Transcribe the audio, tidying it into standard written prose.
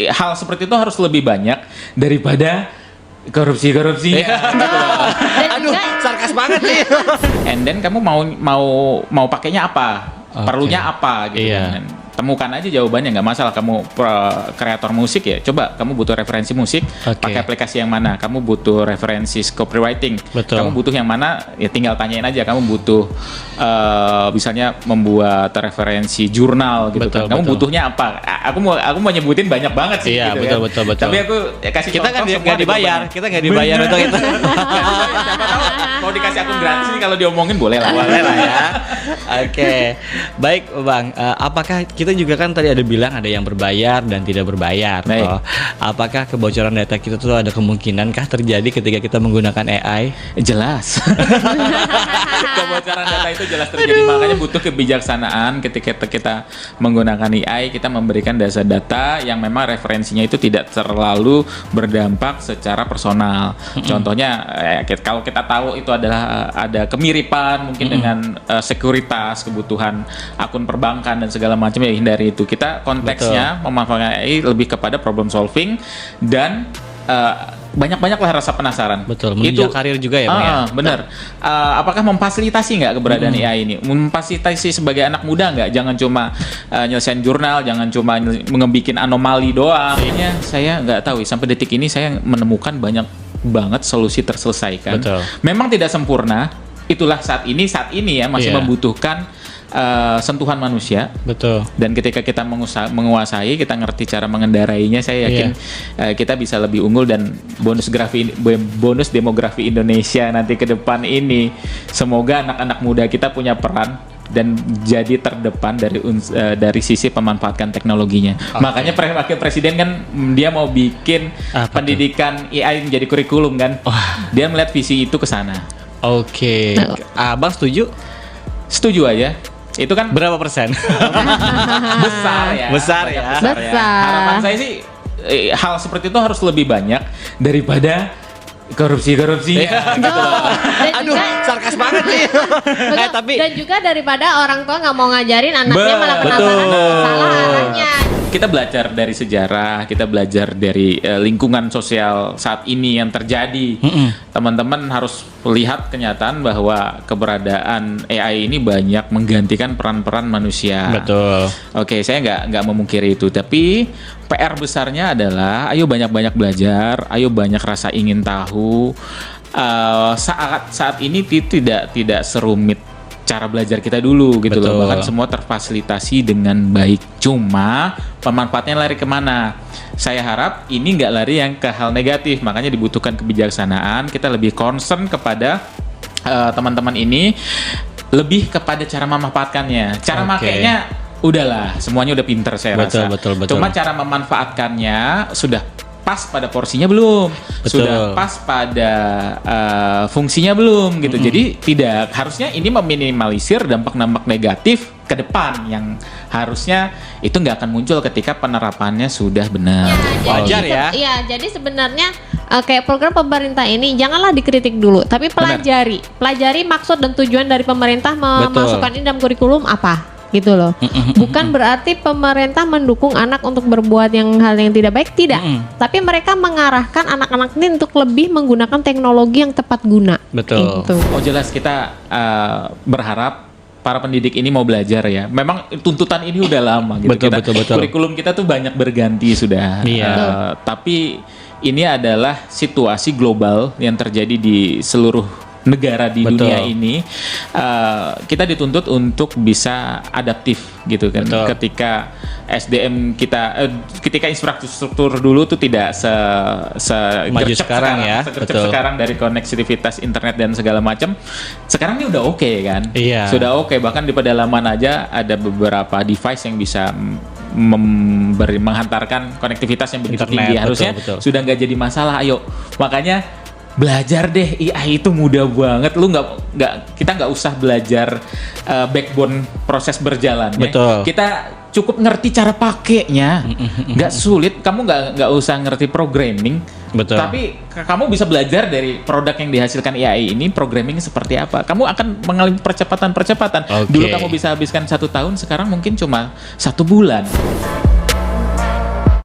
hal seperti itu harus lebih banyak daripada korupsi-korupsinya. Aduh, sarkas banget nih. And then kamu mau pakainya apa? Perlunya apa gitu kan. Temukan aja jawabannya, nggak masalah. Kamu kreator musik ya, coba kamu butuh referensi musik, pakai aplikasi yang mana. Kamu butuh referensi copywriting, kamu butuh yang mana, ya tinggal tanyain aja. Kamu butuh misalnya membuat referensi jurnal gitu kan. Kamu butuhnya apa? Aku mau nyebutin banyak banget sih. Iya, gitu betul. Tapi aku kasih kita kan nggak dibayar, untuk itu. Siapa tahu mau dikasih akun gratis nih, kalau diomongin boleh lah ya. Oke. Baik Bang, apakah kita juga kan tadi ada bilang ada yang berbayar dan tidak berbayar. Apakah kebocoran data kita tuh ada kemungkinankah terjadi ketika kita menggunakan AI? Jelas. Kebocoran data itu jelas terjadi. Makanya butuh kebijaksanaan ketika kita menggunakan AI. Kita memberikan data yang memang referensinya itu tidak terlalu berdampak secara personal. Contohnya kalau kita tahu itu adalah ada kemiripan mungkin dengan sekuritas, kebutuhan akun perbankan dan segala macam, ya hindari itu. Kita konteksnya memanfaatkan AI lebih kepada problem solving dan banyak-banyaklah rasa penasaran. Betul, menunjang karir juga ya Bang ya? Benar. Apakah memfasilitasi nggak keberadaan AI ini? Memfasilitasi sebagai anak muda nggak? Jangan cuma nyelesain jurnal, jangan cuma ngebikin anomali doang. Kayaknya saya nggak tahu, sampai detik ini saya menemukan banyak banget solusi terselesaikan. Betul. Memang tidak sempurna, itulah saat ini ya masih membutuhkan sentuhan manusia. Betul. Dan ketika kita menguasai, kita ngerti cara mengendarainya, saya yakin kita bisa lebih unggul. Dan bonus demografi Indonesia nanti ke depan ini, semoga anak-anak muda kita punya peran dan jadi terdepan dari sisi pemanfaatkan teknologinya. Makanya Wakil Presiden kan dia mau bikin pendidikan AI menjadi kurikulum kan. Dia melihat visi itu ke sana. Abang setuju? Setuju aja. Itu kan berapa persen? Besar ya. Harapan saya sih hal seperti itu harus lebih banyak daripada korupsi-korupsinya. Aduh, sarkas banget nih. Dan juga daripada orang tua nggak mau ngajarin anaknya malah penasaran salah arahnya. Kita belajar dari sejarah, kita belajar dari lingkungan sosial saat ini yang terjadi. Teman-teman harus lihat kenyataan bahwa keberadaan AI ini banyak menggantikan peran-peran manusia. Betul. Oke, saya nggak memungkiri itu, tapi PR besarnya adalah ayo banyak-banyak belajar, ayo banyak rasa ingin tahu. Saat ini tidak serumit cara belajar kita dulu gitu. Betul. Loh, bahkan semua terfasilitasi dengan baik. Cuma pemanfaatnya lari kemana? Saya harap ini nggak lari yang ke hal negatif, makanya dibutuhkan kebijaksanaan. Kita lebih concern kepada teman-teman ini, lebih kepada cara memanfaatkannya. Cara makainya udahlah, semuanya udah pinter saya rasa. Betul. Cuma cara memanfaatkannya sudah pas pada porsinya belum, sudah pas pada fungsinya belum gitu. Jadi harusnya ini meminimalisir dampak-dampak negatif ke depan yang harusnya itu nggak akan muncul ketika penerapannya sudah benar. Wajar ya. Iya, jadi sebenarnya kayak program pemerintah ini janganlah dikritik dulu, tapi pelajari maksud dan tujuan dari pemerintah memasukkan ini dalam kurikulum apa. Gitu loh. Bukan berarti pemerintah mendukung anak untuk berbuat hal yang tidak baik, tidak. Tapi mereka mengarahkan anak-anak ini untuk lebih menggunakan teknologi yang tepat guna. Betul. Gitu. Jelas kita berharap para pendidik ini mau belajar ya. Memang tuntutan ini udah lama gitu. Betul. Kurikulum kita tuh banyak berganti sudah. Tapi ini adalah situasi global yang terjadi di seluruh negara di dunia ini. Kita dituntut untuk bisa adaptif gitu kan. Ketika SDM kita ketika infrastruktur dulu tuh tidak maju sekarang ya. Sekarang dari konektivitas internet dan segala macam. Sekarang ini udah oke kan. Sudah oke, bahkan di pedalaman aja ada beberapa device yang bisa menghantarkan konektivitas yang begitu tinggi. Harusnya sudah nggak jadi masalah. Ayo, makanya belajar deh, AI itu mudah banget. Kita nggak usah belajar backbone proses berjalannya. Kita cukup ngerti cara pakainya, nggak sulit. Kamu nggak usah ngerti programming. Tapi kamu bisa belajar dari produk yang dihasilkan AI ini, programming seperti apa. Kamu akan mengalami percepatan. Dulu kamu bisa habiskan 1 tahun, sekarang mungkin cuma 1 bulan.